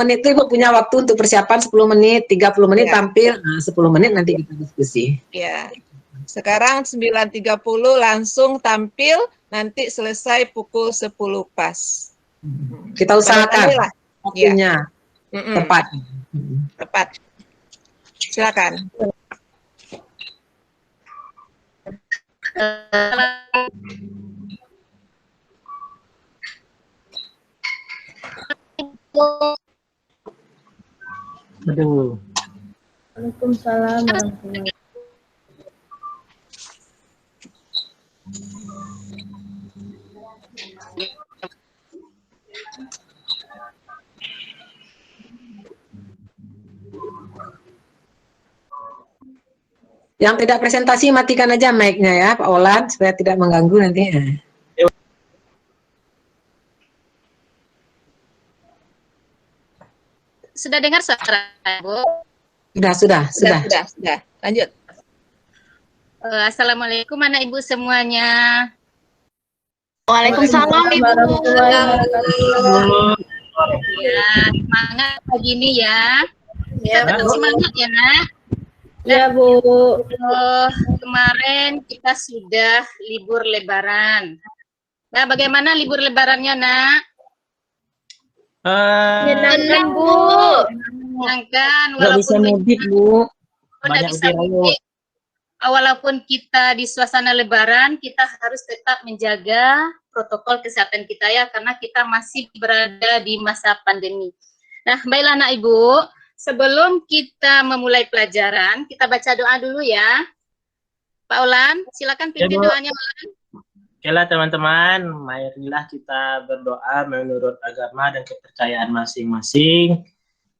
menit itu Ibu punya waktu untuk persiapan 10 menit, 30 menit Ya. tampil, 10 menit nanti kita diskusi. Ya. Sekarang 9.30 langsung tampil, nanti selesai pukul 10 pas. Kita usahakan Inilah. waktunya tepat. Tepat. Silakan. Aduh. Waalaikumsalam warahmatullahi. Yang tidak presentasi matikan aja mic-nya ya Pak Olan supaya tidak mengganggu nanti. Sudah dengar suara, Bu? Sudah. Lanjut. Assalamualaikum anak Ibu semuanya. Waalaikumsalam warahmatullahi wabarakatuh. Ya, semangat pagi ini ya. Kita tetap semangat ya, Nak. Ya, Bu. Kemarin kita sudah libur lebaran. Nah, bagaimana libur lebarannya, Nak? Menyenangkan, Bu. Menyenangkan, Nggak bisa mudik, Bu. Nggak bisa mudik. Walaupun kita di suasana lebaran, kita harus tetap menjaga protokol kesehatan kita ya, karena kita masih berada di masa pandemi. Nah, baiklah anak Ibu, sebelum kita memulai pelajaran, kita baca doa dulu ya. Pak Olan, silakan pimpin doanya, Olan. Okelah teman-teman, marilah kita berdoa menurut agama dan kepercayaan masing-masing.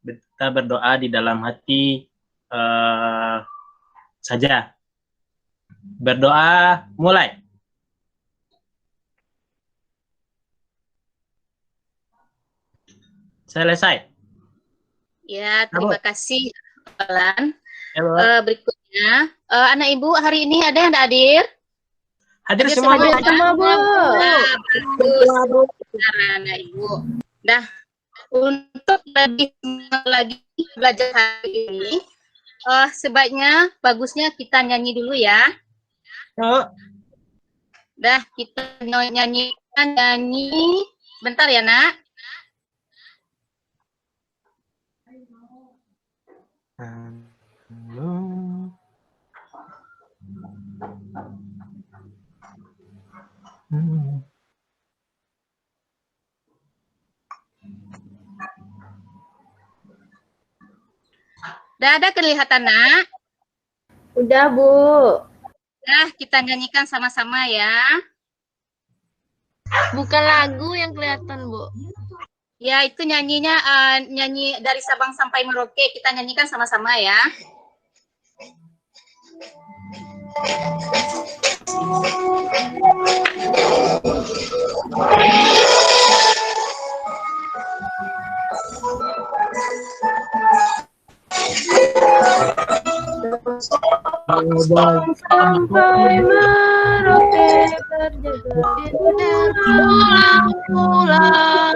Kita berdoa di dalam hati saja. Berdoa, mulai. Selesai. Ya, terima kasih, Olan. Ya, berikutnya, anak Ibu hari ini ada yang hadir? Hadir semua, Bu. Semua, Bu. Nah, bagus. Benar, anak Ibu. Nah, untuk lebih lagi belajar hari ini, sebaiknya bagusnya kita nyanyi dulu ya. Dah, kita nyanyi bentar ya, Nak. Udah ada kelihatan, Nak? Udah, Bu. Nah, kita nyanyikan sama-sama ya. Bukan lagu yang kelihatan, Bu. Ya, itu nyanyinya nyanyi dari Sabang sampai Merauke. Kita nyanyikan sama-sama ya. Sampai Merauke terjaga pulang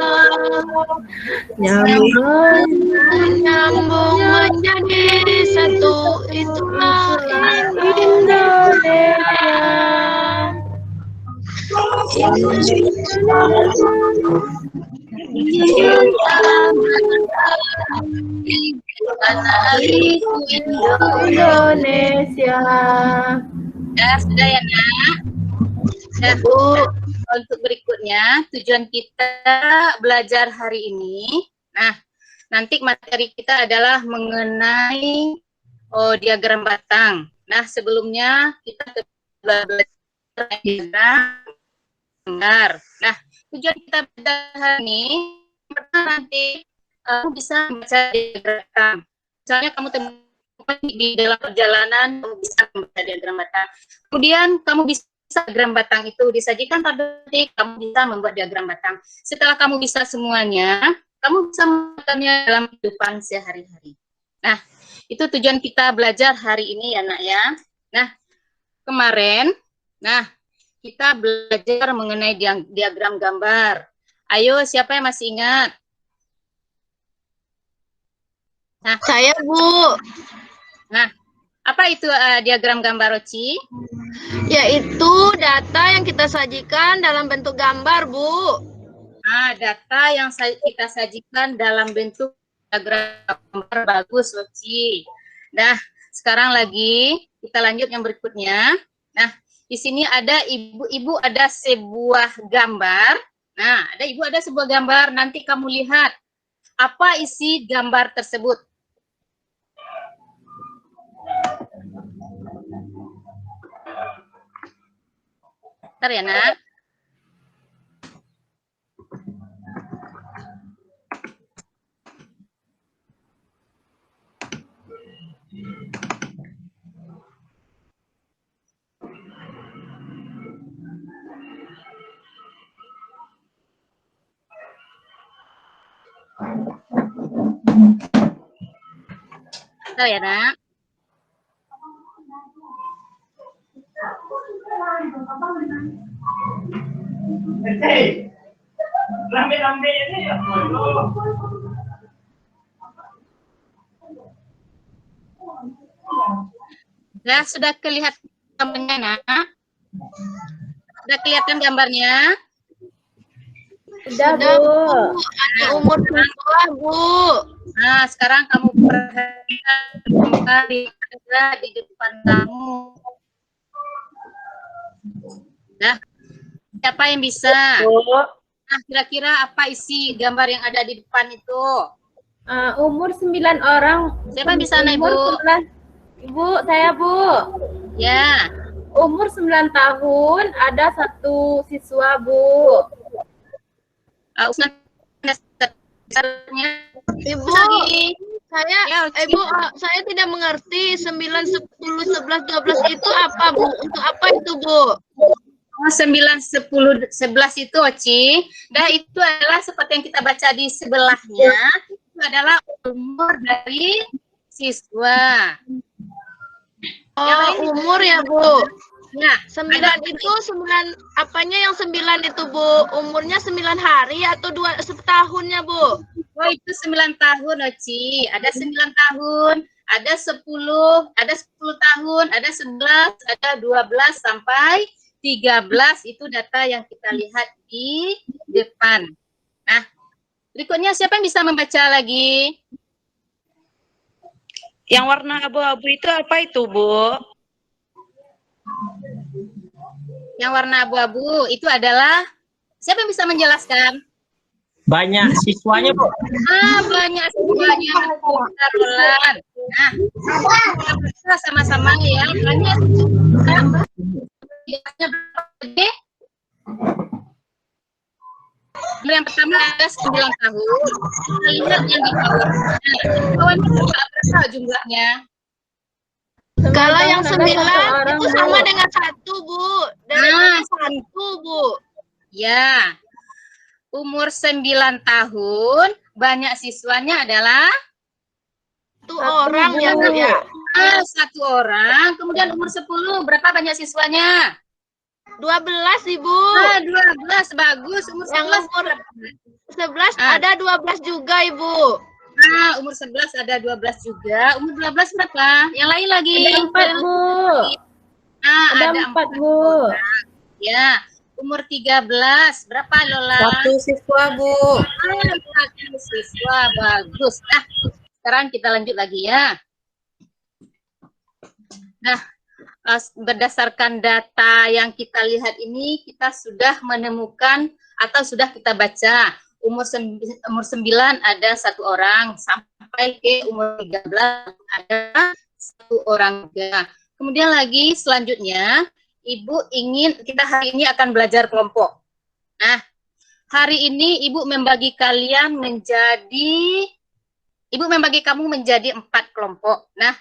nyambung menjadi satu, itulah Indonesia. Indonesia. Sudah ya, Nak? Nah, Bu, untuk berikutnya, tujuan kita belajar hari ini. Nah, nanti materi kita adalah mengenai diagram batang. Nah, sebelumnya kita belajar diagram gambar. Nah, tujuan kita belajar hari ini, pertama nanti kamu bisa membaca diagram batang. Misalnya kamu temukan di dalam perjalanan, kamu bisa membaca diagram batang. Kemudian kamu bisa diagram batang itu disajikan pada detik, kamu bisa membuat diagram batang. Setelah kamu bisa semuanya, kamu bisa melakukannya dalam kehidupan sehari-hari. Nah, itu tujuan kita belajar hari ini ya, Nak ya. Nah, kemarin, kita belajar mengenai diagram gambar. Ayo, siapa yang masih ingat? Saya, Bu. Nah, apa itu diagram gambar, Oci? Yaitu data yang kita sajikan dalam bentuk gambar, Bu. Data yang kita sajikan dalam bentuk diagram gambar. Bagus, Oci. Nah, sekarang lagi kita lanjut yang berikutnya. Nah, di sini ada ibu ada sebuah gambar. Nah, ada ibu ada sebuah gambar. Nanti kamu lihat apa isi gambar tersebut. Bentar ya, Nak. Bentar ya, Nak. Lambe-lambe ini ya. Nah, sudah kelihatan gambarnya, Nak? Sudah kelihatan gambarnya? Sudah, Bu. Ada umur siswa, Bu. Nah, sekarang kamu perhatikan gambar yang ada di depan kamu. Nah, siapa yang bisa? Nah, kira-kira apa isi gambar yang ada di depan itu? Umur 9 orang. Siapa yang bisa, Nak, Ibu? Umur 11. Ibu, saya, Bu. Ya. Umur 9 tahun, ada 1 siswa, Bu. Ibu, saya, Ya, Ibu, saya tidak mengerti 9, 10, 11, 12 itu apa, Bu? Untuk apa itu, Bu? 9, 10, 11 itu, Oci. Dan itu adalah seperti yang kita baca di sebelahnya. Itu adalah umur dari siswa. Oh, umur ya, Bu. Ya, 9 itu 9 apanya yang 9 itu, Bu? Umurnya 9 hari atau 2 setahunnya, Bu? oh itu 9 tahun, Oci. Ada 9 tahun, ada 10 tahun, ada 11, ada 12 sampai 13. Itu data yang kita lihat di depan. Nah, berikutnya siapa yang bisa membaca lagi? Yang warna abu-abu itu apa itu, Bu? Yang warna abu-abu itu adalah, siapa yang bisa menjelaskan? Banyak siswanya, Bu. Banyak siswanya. Bentar, Roland. Nah, kita sama-sama ya. Banyak siswanya. Yang pertama ada 9 tahun. Kita lihat yang di bawah. Kawan berapa jumlahnya? Kalau yang 9 itu sama dengan 1, Bu. Dari 1, Bu. Ya. Umur 9 tahun, banyak siswanya adalah 1 orang ya, Bu, ya. 1 orang. Kemudian umur 10, berapa banyak siswanya? 12, Ibu. 12, bagus. Umur 11 umur 11 ada 12 juga, Ibu. Umur 11 ada 12 juga. Umur 12 berapa? Yang lain lagi. Ada 4, Bu. Ada 4, Bu. Ya. Umur 13, berapa, Lola? 1 siswa, Bu. 1 siswa, bagus. Nah, sekarang kita lanjut lagi ya. Nah, berdasarkan data yang kita lihat ini, kita sudah menemukan atau sudah kita baca umur 9 ada 1 orang, sampai ke umur 13 ada 1 orang juga. Kemudian lagi selanjutnya, Ibu ingin, kita hari ini akan belajar kelompok. Nah, hari ini Ibu membagi kamu menjadi 4 kelompok. Nah,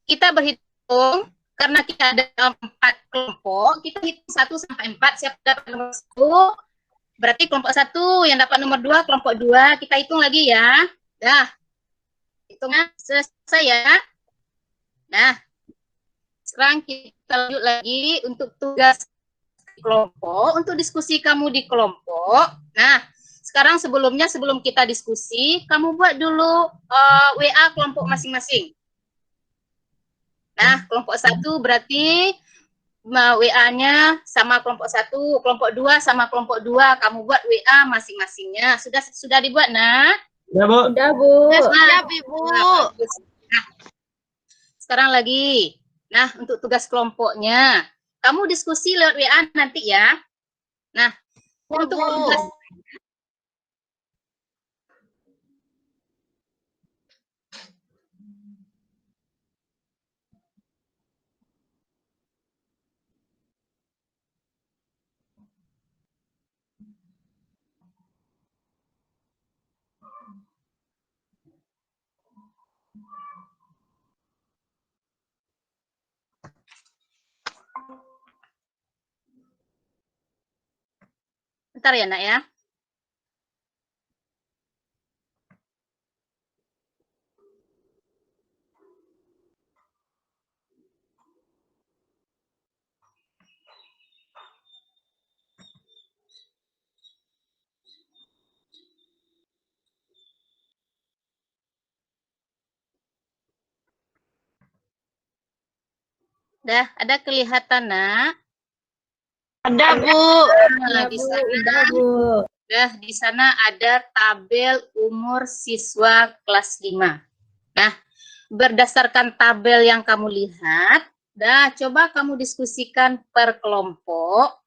kita berhitung, karena kita ada 4 kelompok, kita hitung 1 sampai 4, siapa dapat nomor 1, berarti kelompok 1, yang dapat nomor 2, kelompok 2, kita hitung lagi ya. Dah, hitungnya selesai ya. Nah, sekarang kita lanjut lagi untuk tugas kelompok, untuk diskusi kamu di kelompok. Nah, sekarang sebelum kita diskusi, kamu buat dulu WA kelompok masing-masing. Nah, kelompok 1 berarti WA-nya sama kelompok 1, kelompok 2 sama kelompok 2. Kamu buat WA masing-masingnya. Sudah dibuat, nak? Ya, Bu. Udah, Bu. Siap, Ibu. Nah, sekarang lagi. Nah, untuk tugas kelompoknya, kamu diskusi lewat WA nanti ya. Nah, untuk tugas bentar ya, nak ya. Dah, ada kelihatan, nak? Ada, Bu. Nah, di sana ada tabel umur siswa kelas 5. Nah, berdasarkan tabel yang kamu lihat, coba kamu diskusikan per kelompok.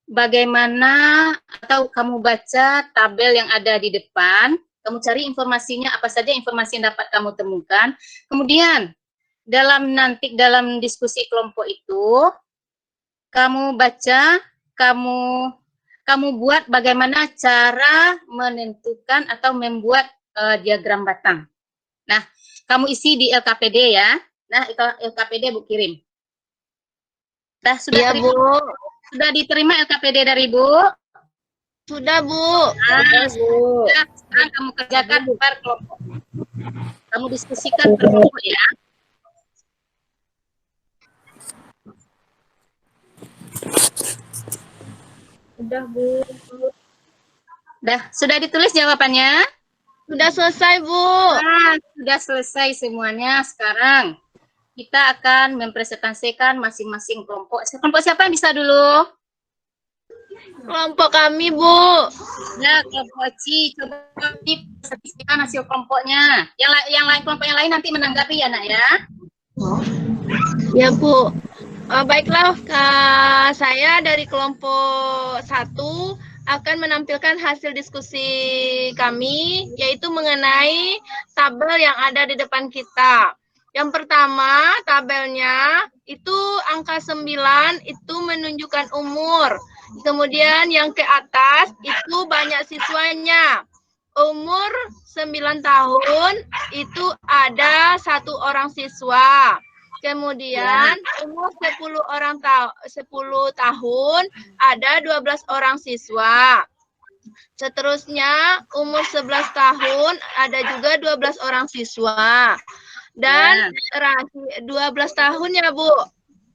Bagaimana atau kamu baca tabel yang ada di depan, kamu cari informasinya, apa saja informasi yang dapat kamu temukan. Kemudian dalam diskusi kelompok itu, kamu baca, kamu buat bagaimana cara menentukan atau membuat diagram batang. Nah, kamu isi di LKPD ya. Nah, LKPD Bu kirim. Sudah terima? Bu. Sudah diterima LKPD dari Bu? Sudah, Bu. Sekarang kamu kerjakan per kelompok. Kamu diskusikan per kelompok ya. Udah, Bu. Sudah ditulis jawabannya? Sudah selesai, Bu. Sudah selesai semuanya. Sekarang kita akan mempresentasikan masing-masing kelompok. Kelompok siapa yang bisa dulu? Kelompok kami, Bu. Nah, kelompok C. Coba presentasikan hasil kelompoknya. Yang lain kelompok yang lain nanti menanggapi ya, nak ya. Ya, Bu. Baiklah, saya dari kelompok 1 akan menampilkan hasil diskusi kami, yaitu mengenai tabel yang ada di depan kita. Yang pertama, tabelnya itu angka 9 itu menunjukkan umur. Kemudian yang ke atas itu banyak siswanya. Umur 9 tahun itu ada 1 orang siswa. Kemudian umur 10 tahun ada 12 orang siswa. Seterusnya umur 11 tahun ada juga 12 orang siswa. Dan 12 tahun ya, Bu.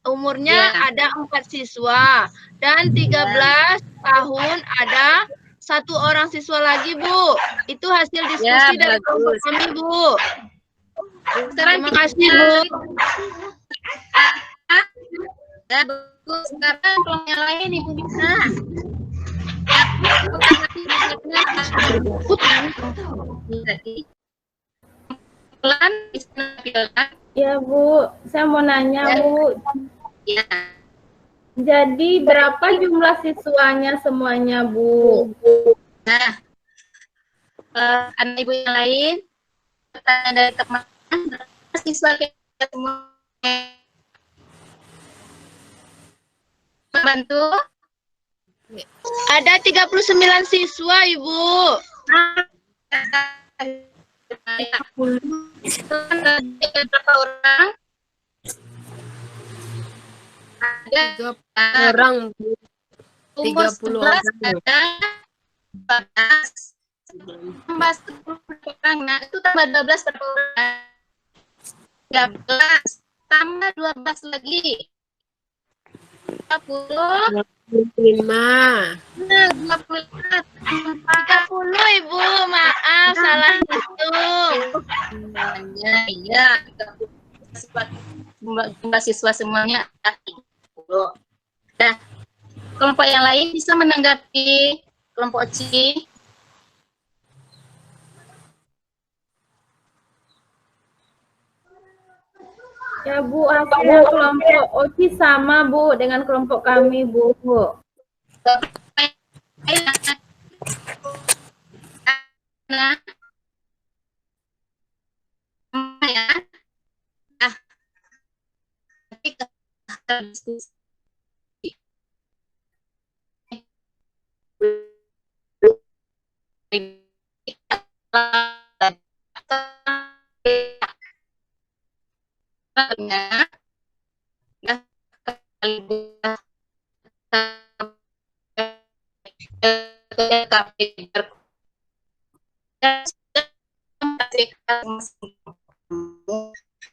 Umurnya ada 4 siswa. Dan 13 tahun ada 1 orang siswa lagi, Bu. Itu hasil diskusi dari kelompok kami, Bu. Terima kasih, Bu. Bagus. Sekarang kelompok yang lain Ibu bisa. Ya, Bu. Saya mau nanya, Bu. Ya. Jadi berapa jumlah siswanya semuanya, Bu? Nah, anak Ibu yang lain, pertanyaan dari teman, berapa siswa kita semua? Membantu? Ada 39 siswa, Ibu. Berapa orang? Ada orang, umur 30 11 orang. ada 14. Tambah 10 orang. Nah, itu tambah 12 berapa orang? 13. Tambah 12 lagi. 20. 25. Nah, 25. 30 Ibu, maaf salah hitung. Semuanya, iya. Jumlah siswa semuanya ada 30. Nah, kelompok yang lain bisa menanggapi kelompok C. Ya Bu, hasil kelompok OCI sama Bu dengan kelompok kami Bu. Nah, ya. Nah, nanti kita diskusi.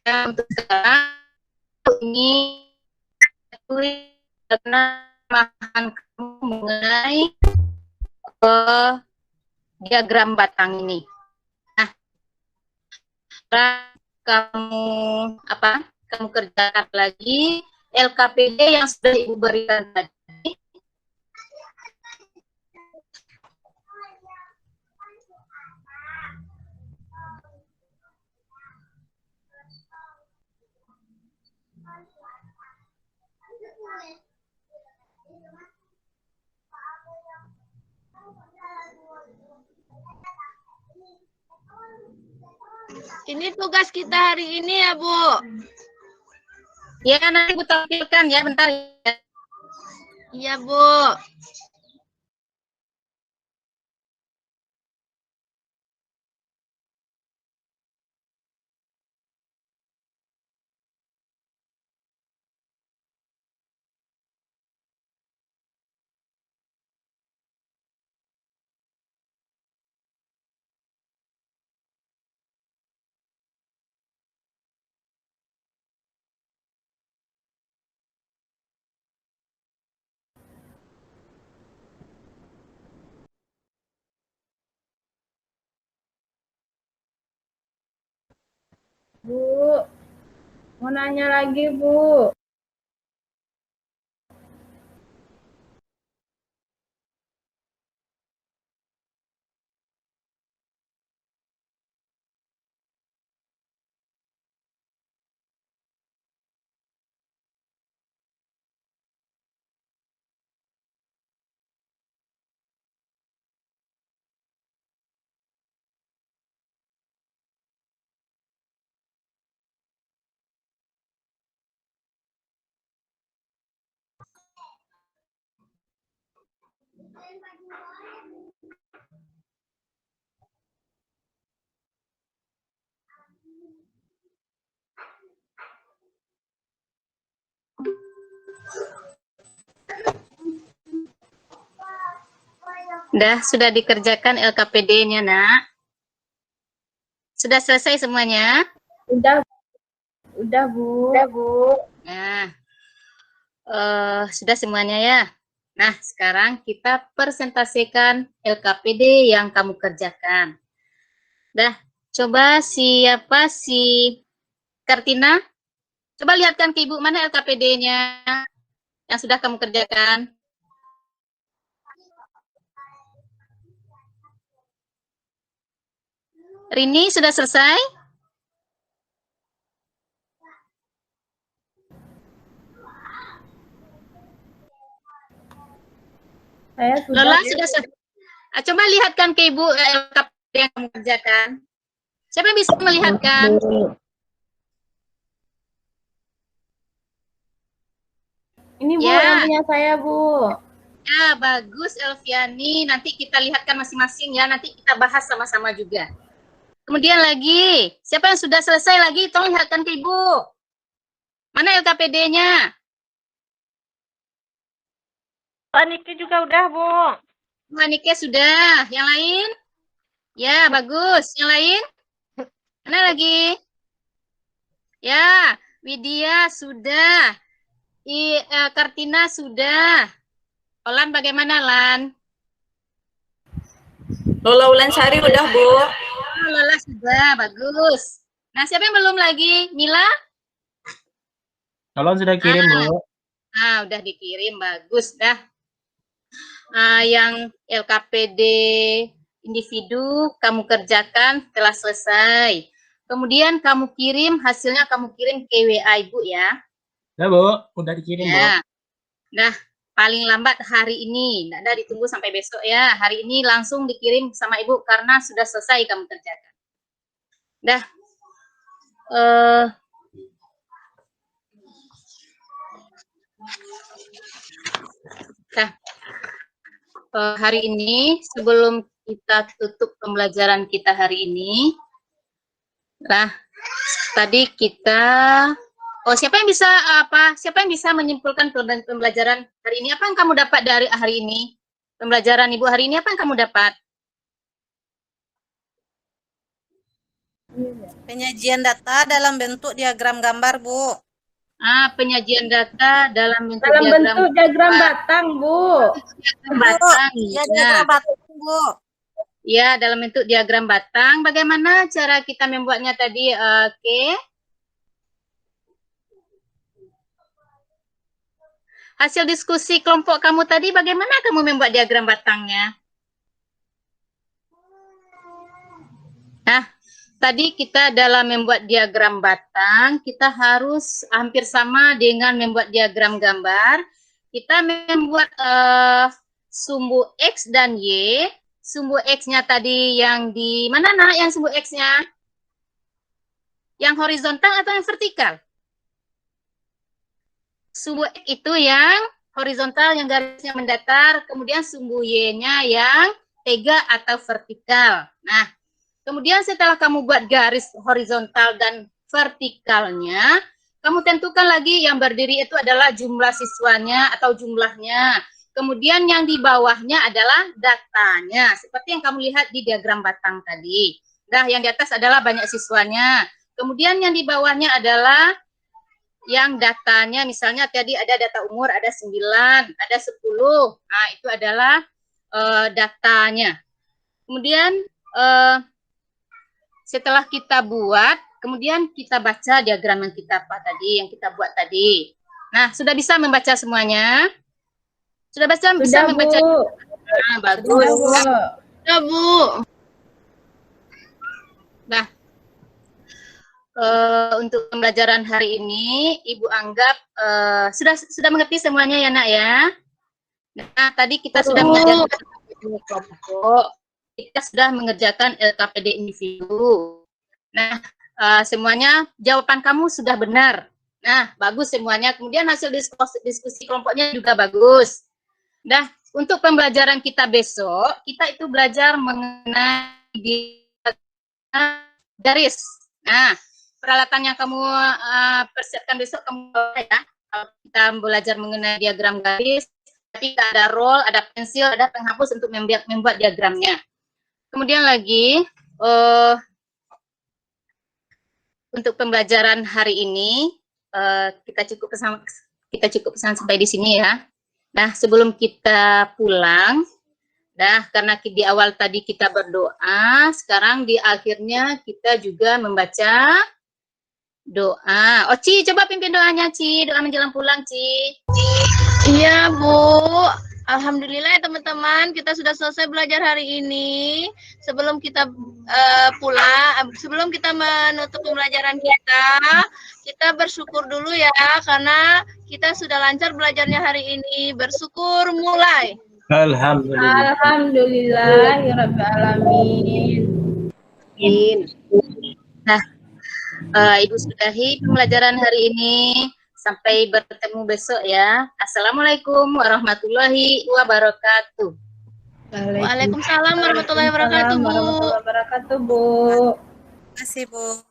Untuk sekarang ini penamahan kamu mengenai diagram batang ini. Nah, kamu kamu kerjakan lagi LKPD yang sudah Ibu berikan tadi. Ini tugas kita hari ini ya Bu. Ya, nanti Ibu tampilkan ya, bentar ya. Iya Bu. Bu, mau nanya lagi Bu. Sudah dikerjakan LKPD-nya, Nak? Sudah selesai semuanya? Udah Bu. Nah, sudah semuanya ya. Nah, sekarang kita presentasikan LKPD yang kamu kerjakan. Coba siapa si Kartina? Coba lihatkan ke Ibu mana LKPD-nya yang sudah kamu kerjakan. Rini sudah selesai? Saya sudah. Lola sudah selesai. Coba lihatkan ke Ibu LKPD yang kamu kerjakan. Siapa yang bisa melihatkan? Ini Bu, Ya. yang punya saya Bu. Ya, bagus Elviani. Nanti kita lihatkan masing-masing ya. Nanti kita bahas sama-sama juga. Kemudian lagi, siapa yang sudah selesai lagi? Tolong lihatkan ke Ibu. Mana LKPD-nya? Niki juga udah, Bu. Nike sudah. Yang lain? Ya, bagus. Yang lain? Mana lagi? Ya, Widya sudah. Kartina sudah. Olan bagaimana, Lan? Lola Ulansari udah, Bu. Oh, Lola sudah, bagus. Nah, siapa yang belum lagi? Mila? Tolong sudah kirim, Bu. Udah dikirim, bagus dah. Yang LKPD individu kamu kerjakan telah selesai. Kemudian kamu kirim, hasilnya kamu kirim ke WA Ibu ya. Ya, Bu. Udah dikirim, Bu. Ya. Nah, paling lambat hari ini. Nggak ada ditunggu sampai besok ya. Hari ini langsung dikirim sama Ibu karena sudah selesai kamu kerjakan. Dah. Hari ini sebelum kita tutup pembelajaran kita hari ini, tadi kita, siapa yang bisa menyimpulkan pembelajaran hari ini? Apa yang kamu dapat dari hari ini? Pembelajaran Ibu hari ini apa yang kamu dapat? Penyajian data dalam bentuk diagram gambar, Bu. Penyajian data dalam bentuk diagram batang, Bu. Batang, diagram batang, Bu. Ya, dalam bentuk diagram batang. Bagaimana cara kita membuatnya tadi, Oke? Hasil diskusi kelompok kamu tadi, bagaimana kamu membuat diagram batangnya? Tadi kita dalam membuat diagram batang, kita harus hampir sama dengan membuat diagram gambar. Kita membuat sumbu X dan Y. Sumbu X-nya tadi yang di mana, Nak? Yang sumbu X-nya? Yang horizontal atau yang vertikal? Sumbu X itu yang horizontal, yang garisnya mendatar. Kemudian sumbu Y-nya yang tegak atau vertikal. Nah, kemudian setelah kamu buat garis horizontal dan vertikalnya, kamu tentukan lagi yang berdiri itu adalah jumlah siswanya atau jumlahnya. Kemudian yang di bawahnya adalah datanya, seperti yang kamu lihat di diagram batang tadi. Nah, yang di atas adalah banyak siswanya. Kemudian yang di bawahnya adalah yang datanya, misalnya tadi ada data umur, ada 9, ada 10. Nah, itu adalah datanya. Kemudian setelah kita buat, kemudian kita baca diagram yang kita buat tadi. Nah, sudah bisa membaca semuanya? Sudah bisa membaca? Nah, bagus. Sudah, Bu. Nah, untuk pembelajaran hari ini, Ibu anggap sudah mengerti semuanya ya, Nak ya? Nah, tadi kita sudah mengerjakan kelompok. Kita sudah mengerjakan LKPD individu. Nah, semuanya jawaban kamu sudah benar. Nah, bagus semuanya. Kemudian hasil diskusi kelompoknya juga bagus. Nah, untuk pembelajaran kita besok, kita itu belajar mengenai garis. Nah, peralatan yang kamu persiapkan besok kamu bawa ya. Kita belajar mengenai diagram garis. Tapi ada roll, ada pensil, ada penghapus untuk membuat diagramnya. Kemudian lagi, untuk pembelajaran hari ini, kita cukup pesan sampai di sini ya. Nah, sebelum kita pulang, karena di awal tadi kita berdoa, sekarang di akhirnya kita juga membaca doa. Ci, coba pimpin doanya, Ci. Doa menjelang pulang, Ci. Iya, Bu. Alhamdulillah ya teman-teman, kita sudah selesai belajar hari ini. Sebelum kita sebelum kita menutup pembelajaran kita bersyukur dulu ya, karena kita sudah lancar belajarnya hari ini. Bersyukur mulai. Alhamdulillah. Alhamdulillahirrabbilalamin. Nah, Ibu sudahi pembelajaran hari ini. Sampai bertemu besok ya. Assalamualaikum warahmatullahi wabarakatuh. Waalaikumsalam warahmatullahi wabarakatuh, Bu. Terima kasih, Bu.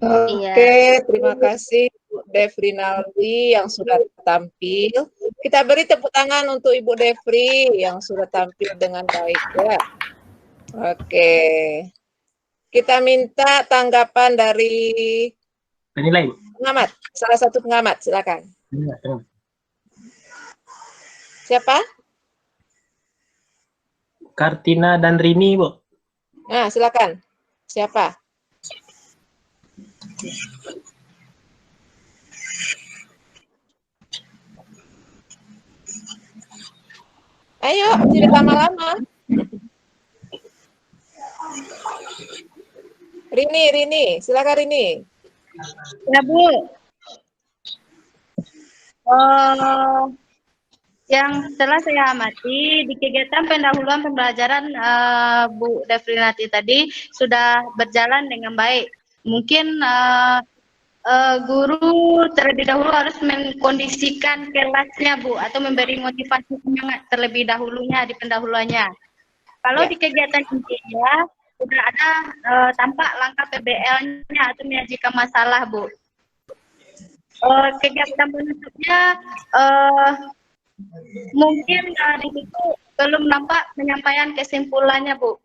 Oke, terima kasih Bu Devrinaldi yang sudah tampil. Kita beri tepuk tangan untuk Ibu Devri yang sudah tampil dengan baik ya. Oke. Kita minta tanggapan dari Penilai. pengamat, salah satu pengamat, silakan. Siapa? Kartina dan Rini, Bu. Nah, silakan. Siapa? Ayo, tidak lama-lama. Rini, silakan Rini. Ya, Bu. Yang setelah saya amati di kegiatan pendahuluan pembelajaran Bu Devrinati tadi sudah berjalan dengan baik. Mungkin guru terlebih dahulu harus mengkondisikan kelasnya, Bu, atau memberi motivasi semangat terlebih dahulunya di pendahuluannya. Kalau di kegiatan intinya sudah ada tampak langkah PBL-nya atau menyajikan masalah, Bu. Kegiatan penutupnya mungkin di situ belum nampak penyampaian kesimpulannya, Bu.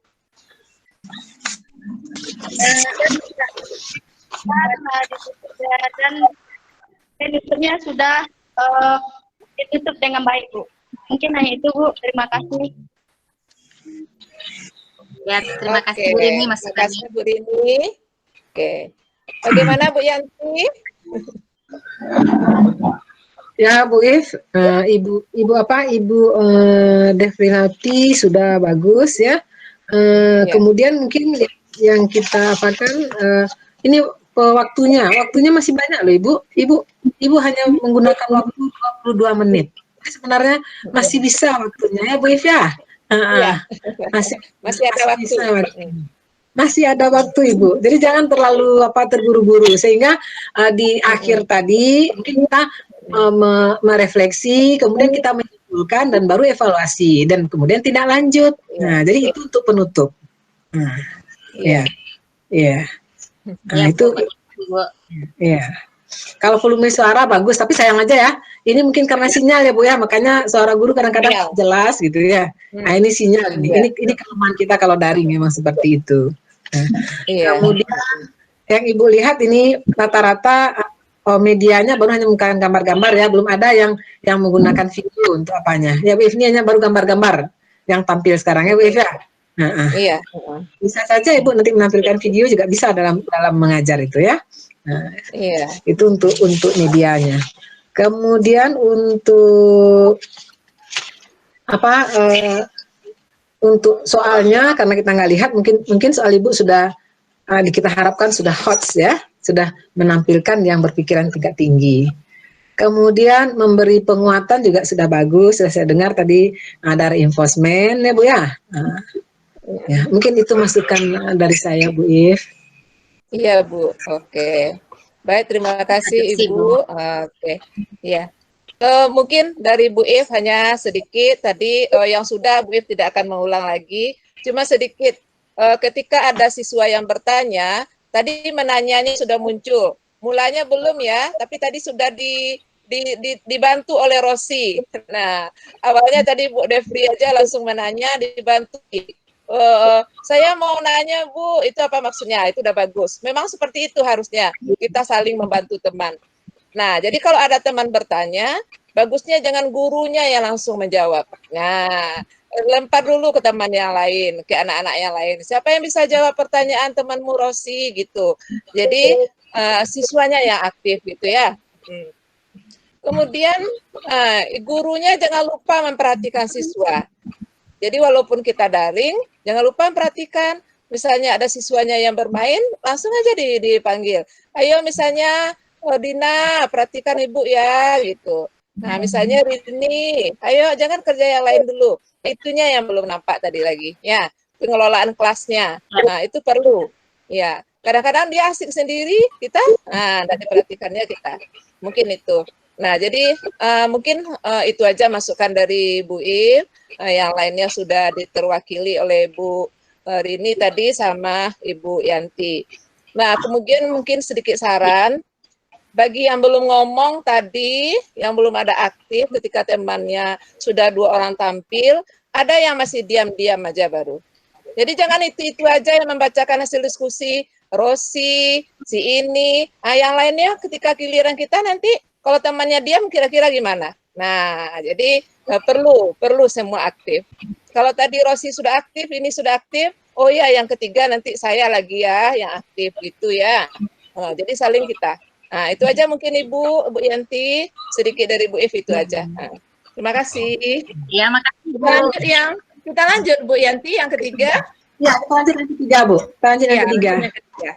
Dan penutupnya sudah ditutup dengan baik, Bu. Mungkin hanya itu, Bu. Terima kasih. Ya, terima kasih Bu Rini Terima kasih Bu Rini. Oke. Bagaimana Bu Yanti? Ya Bu If, Ibu Devrinati sudah bagus ya. Kemudian mungkin yang kita apakan ini waktunya masih banyak loh Ibu hanya menggunakan waktu 22 menit. Sebenarnya masih bisa waktunya ya Bu If ya. Masih ada waktu. Masih ada waktu Ibu. Jadi jangan terlalu terburu-buru sehingga di akhir tadi mungkin kita merefleksi, kemudian kita menyimpulkan dan baru evaluasi dan kemudian tidak lanjut. Nah, jadi itu untuk penutup. Nah, itu ya. Kalau volume suara bagus, tapi sayang aja ya. Ini mungkin karena sinyal ya Bu ya, makanya suara guru kadang-kadang jelas gitu ya. Nah, ini sinyal. Ini kelemahan kita kalau daring memang seperti itu. Nah, kemudian yang Ibu lihat ini rata-rata medianya baru hanya menggunakan gambar-gambar ya, belum ada yang menggunakan video untuk apanya. Ya Bu If, ini hanya baru gambar-gambar yang tampil sekarang ya Bu If ya. Iya. Bisa saja Ibu nanti menampilkan video juga bisa dalam mengajar itu ya. Nah, itu untuk medianya. Kemudian untuk untuk soalnya karena kita nggak lihat mungkin soal Ibu sudah kita harapkan sudah hot ya, sudah menampilkan yang berpikiran tingkat tinggi. Kemudian memberi penguatan juga sudah bagus, sudah saya dengar tadi ada reinforcement ya Bu ya. Ya, mungkin itu masukan dari saya Bu If. Iya Bu, oke. Baik, terima kasih Ibu. Oke, ya. Mungkin dari Bu If hanya sedikit tadi yang sudah Bu If tidak akan mengulang lagi, cuma sedikit. Ketika ada siswa yang bertanya, tadi menanyanya sudah muncul. Mulanya belum ya, tapi tadi sudah dibantu oleh Rosi. Nah, awalnya tadi Bu Devri aja langsung menanya, dibantu. Saya mau nanya Bu, itu apa maksudnya? Itu udah bagus. Memang seperti itu harusnya, kita saling membantu teman. Nah, jadi kalau ada teman bertanya, bagusnya jangan gurunya yang langsung menjawab. Nah, lempar dulu ke teman yang lain, ke anak-anak yang lain. Siapa yang bisa jawab pertanyaan temanmu Rosi gitu. Jadi siswanya yang aktif gitu ya. Kemudian gurunya jangan lupa memperhatikan siswa. Jadi walaupun kita daring, jangan lupa perhatikan. Misalnya ada siswanya yang bermain, langsung aja dipanggil. Ayo misalnya, Dina, perhatikan Ibu ya, gitu. Nah, misalnya Rini, ayo jangan kerja yang lain dulu. Itunya yang belum nampak tadi lagi. Ya, pengelolaan kelasnya. Nah, itu perlu. Ya, kadang-kadang dia asik sendiri, kita, dan diperhatikannya kita. Mungkin itu. Nah, jadi mungkin itu aja masukan dari Bu If. Yang lainnya sudah diterwakili oleh Bu Rini tadi sama Ibu Yanti. Nah, kemudian mungkin sedikit saran. Bagi yang belum ngomong tadi, yang belum ada aktif ketika temannya sudah 2 orang tampil, ada yang masih diam-diam aja baru. Jadi jangan itu aja yang membacakan hasil diskusi, Rosi, si ini, yang lainnya ketika giliran kita nanti kalau temannya diam kira-kira gimana? Nah, jadi perlu semua aktif. Kalau tadi Rosi sudah aktif, ini sudah aktif. Oh ya, yang ketiga nanti saya lagi ya yang aktif gitu ya. Oh, jadi saling kita. Nah, itu aja mungkin Ibu Yanti, sedikit dari Bu Evi itu aja. Nah, terima kasih. Ya, makasih Bu. Kita lanjut Bu Yanti yang ketiga. Ya, kita lanjut yang ketiga, Bu. Kita lanjut yang ketiga. Yang ketiga.